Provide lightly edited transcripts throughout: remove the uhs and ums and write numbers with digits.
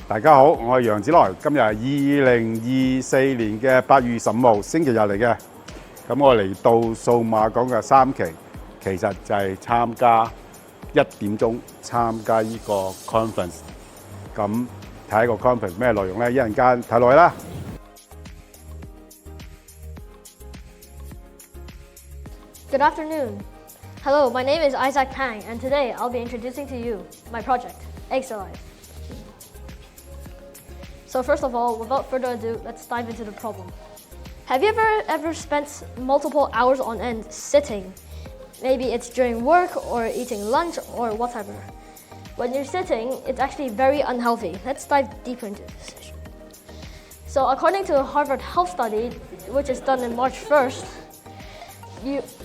大家好，我係楊子來。今日係2024年嘅8月25號星期日嚟嘅。咁我嚟到數碼港嘅3期，其實就係參加1點鐘參加呢個 conference。咁睇下個 conference 咩內容咧？一陣間睇落去啦。Good afternoon. Hello, my name is Isaac Pang, and today I'll be introducing to you my project, Exercise. So first of all, without further ado, let's dive into the problem. Have you ever spent multiple hours on end sitting? Maybe it's during work or eating lunch or whatever. When you're sitting, it's actually very unhealthy. Let's dive deeper into this. So according to a Harvard Health study, which is done in March 1st,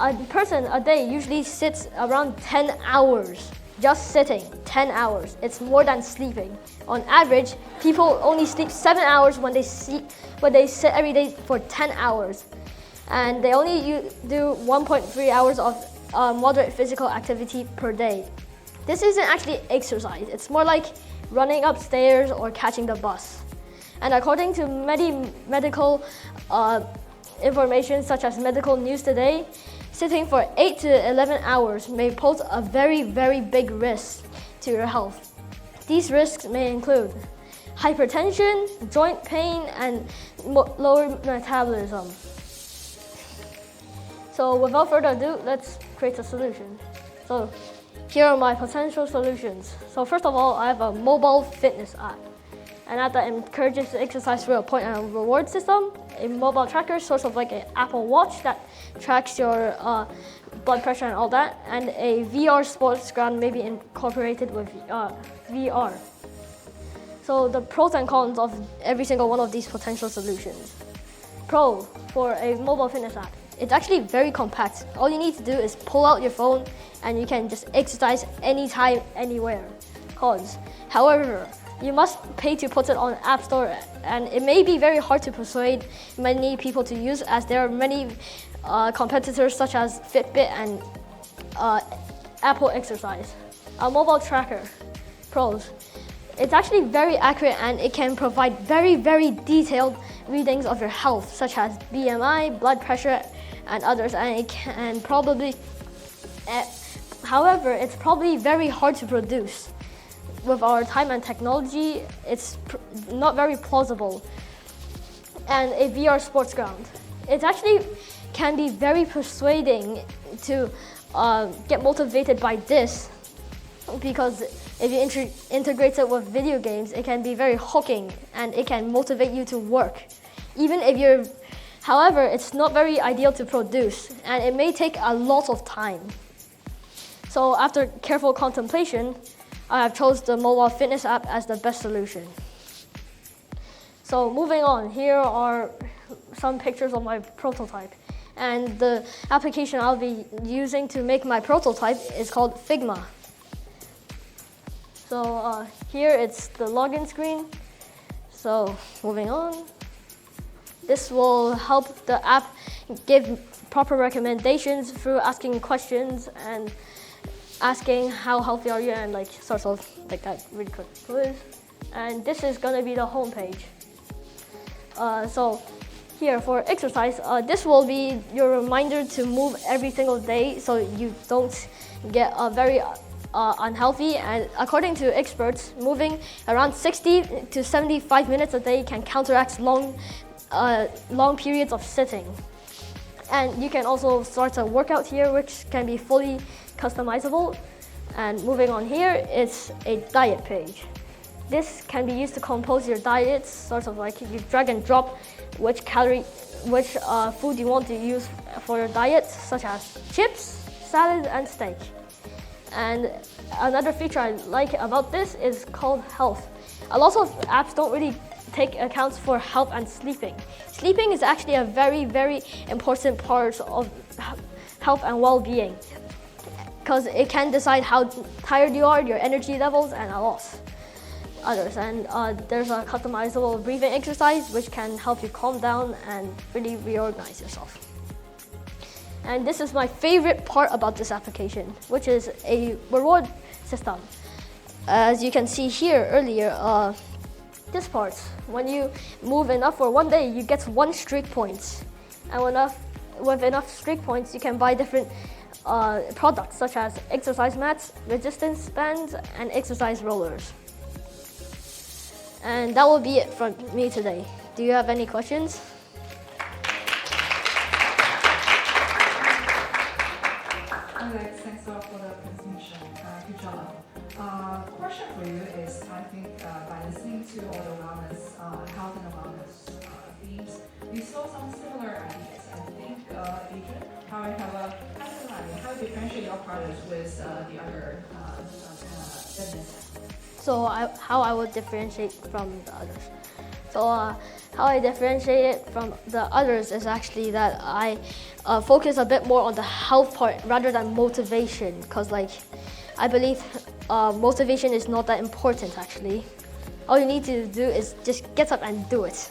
a person a day usually sits around 10 hours. Just sitting, 10 hours. It's more than sleeping. On average, people only sleep 7 hours when they sit every day for 10 hours. And they only do 1.3 hours of moderate physical activity per day. This isn't actually exercise. It's more like running upstairs or catching the bus. And according to medical information such as Medical News Today, sitting for 8 to 11 hours may pose a very, very big risk to your health. These risks may include hypertension, joint pain, and lower metabolism. So without further ado, let's create a solution. So here are my potential solutions. So first of all, I have a mobile fitness app. An app that encourages exercise through a point and reward system, a mobile tracker, sort of like an Apple Watch that tracks your blood pressure and all that, and a VR sports ground maybe incorporated with VR. So the pros and cons of every single one of these potential solutions. Pro, for a mobile fitness app, it's actually very compact. All you need to do is pull out your phone and you can just exercise anytime, anywhere. Cons, however, you must pay to put it on App Store, and it may be very hard to persuade many people to use, as there are many competitors such as Fitbit and Apple Exercise. A mobile tracker. Pros. It's actually very accurate and it can provide very, very detailed readings of your health, such as BMI, blood pressure, and others, and it can probably, however, it's probably very hard to produce. With our time and technology, it's not very plausible. And a VR sports ground. It actually can be very persuading to get motivated by this, because if you integrate it with video games, it can be very hooking and it can motivate you to work. However, it's not very ideal to produce and it may take a lot of time. So after careful contemplation, I have chosen the mobile fitness app as the best solution. So moving on, here are some pictures of my prototype. And the application I'll be using to make my prototype is called Figma. So here it's the login screen. So moving on, this will help the app give proper recommendations through asking questions and asking how healthy are you, and like sort of like that really quick quiz. And this is gonna be the home page. So here for exercise, this will be your reminder to move every single day so you don't get very unhealthy. And according to experts, moving around 60 to 75 minutes a day can counteract long periods of sitting. And you can also start a workout here, which can be fully customizable. And moving on, here it's a diet page. This can be used to compose your diets, sort of like you drag and drop which food you want to use for your diet, such as chips, salad, and steak. And another feature I like about this is called health. A lot of apps don't really take accounts for health and sleeping. Sleeping is actually a very, very important part of health and well-being, because it can decide how tired you are, your energy levels, and a lot others. And there's a customizable breathing exercise which can help you calm down and really reorganize yourself. And this is my favorite part about this application, which is a reward system. As you can see here earlier, this part. When you move enough for one day, you get 1 streak points. And with enough streak points, you can buy different products such as exercise mats, resistance bands, and exercise rollers. And that will be it from me today. Do you have any questions? Alex, thanks a lot for the presentation. Good job. Question for you is, I think by listening to all the wellness, health and wellness themes, we saw some similar ideas. I think, Adrian, how do you differentiate your products with the other business? So how I would differentiate from the others. So how I differentiate it from the others is actually that I focus a bit more on the health part rather than motivation, because I believe motivation is not that important actually. All you need to do is just get up and do it.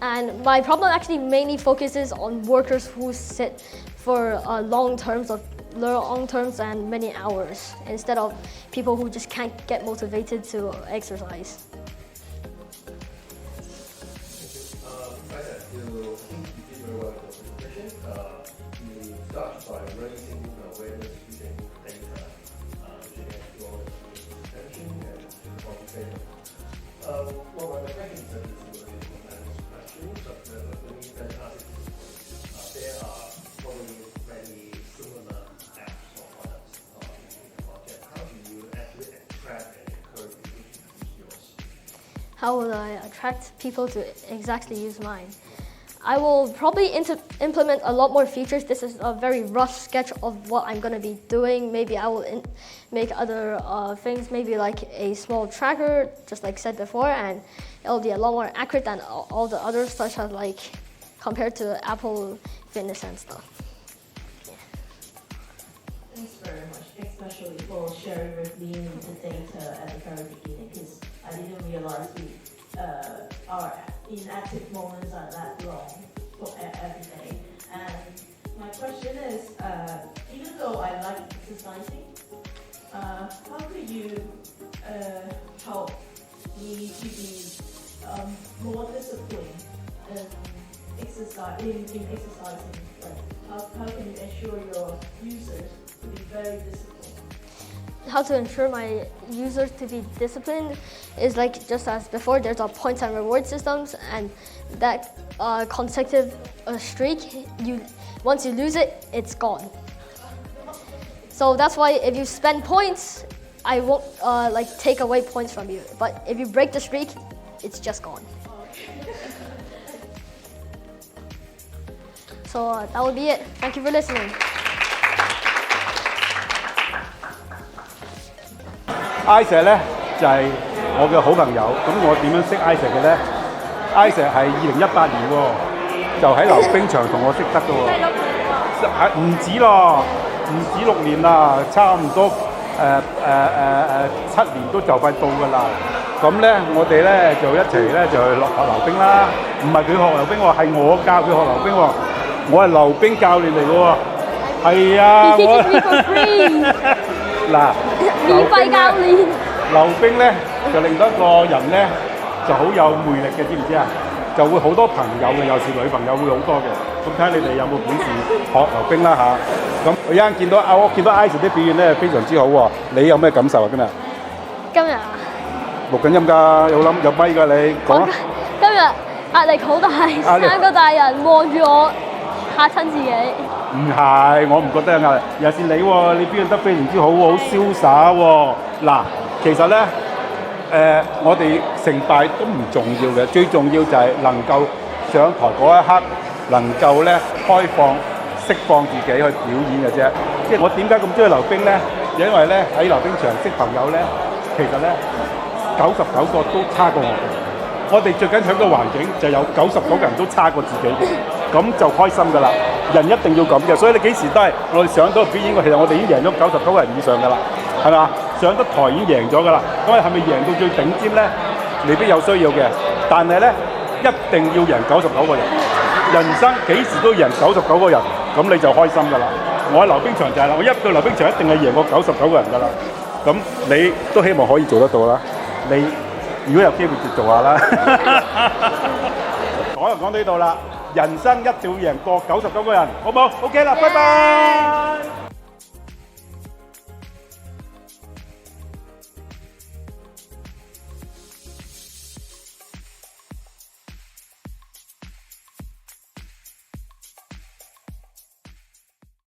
And my problem actually mainly focuses on workers who sit for long terms and many hours, instead of people who just can't get motivated to exercise. You start by raising awareness using data, which you get your attention and motivation. Well, my question is that this is a question, but when you guys ask it, there are probably many similar apps or products in the market. How do you actually attract and encourage people to use yours? How will I attract people to exactly use mine? I will probably implement a lot more features. This is a very rough sketch of what I'm going to be doing. Maybe I will make other things, maybe like a small tracker, just like said before, and it'll be a lot more accurate than all the others, such as compared to Apple Fitness and stuff. Yeah. Thanks very much, especially for sharing with me the data at the very beginning, because I didn't realize our inactive moments are that long for every day. And my question is, even though I like exercising, how could you help me to be more disciplined in exercising? How can you ensure your users to be very disciplined? How to ensure my users to be disciplined is just as before, there's a points and reward systems, and that consecutive streak, once you lose it, it's gone. So that's why if you spend points, I won't take away points from you. But if you break the streak, it's just gone. So that will be it. Thank you for listening. Isaac 咧就係我嘅好朋友，咁我點樣識 Isaac 嘅咧 ？Isaac 係2018年喎，就喺溜冰場同我識得嘅喎，唔止咯，唔止6年啦，差唔多7年都就快到㗎啦。咁咧我哋咧就一齊咧就去學溜冰啦，唔係佢學溜冰喎，係我教佢學溜冰喎，我係溜冰教練嚟嘅喎，係啊，我嗱。免費教練。溜冰咧就令到一個人咧就好有魅力嘅，知唔知啊？就會好多朋友嘅，有時女朋友會好多嘅。咁睇下你哋有冇本事學溜冰啦嚇。咁我一陣見到Isaac 啲表現咧非常之好喎，你有咩感受啊？今日啊？錄緊音㗎，有咪㗎你講啊！今日壓力好大，3個大人望住我，嚇親自己。唔係，我唔覺得有壓力。尤其是你喎，你表現得非常之好喎，好瀟灑喎。嗱，其實咧，我哋成敗都唔重要嘅，最重要就係能夠上台嗰一刻，能夠咧釋放自己去表演嘅啫。即係我點解咁中意溜冰咧？因為咧喺溜冰場識朋友咧，其實咧99個都差過我哋。我哋最緊搶嘅環境就有99個人都差過自己嘅，咁就開心㗎啦。人一定要咁嘅，所以你幾時都係我哋上到表演，其實我哋已經贏咗99個人以上㗎啦，係嘛？上得台已經贏咗㗎啦。咁係咪贏到最頂尖咧？未必有需要嘅，但係咧一定要贏99個人。人生幾時都贏99個人，咁你就開心㗎啦。我喺溜冰場就係啦，我一到溜冰場一定係贏過99個人㗎啦。咁你都希望可以做得到啦。你如果有機會就做下啦。講就講到呢度啦，人生一定要贏過99個人，好冇？OK 啦，拜拜。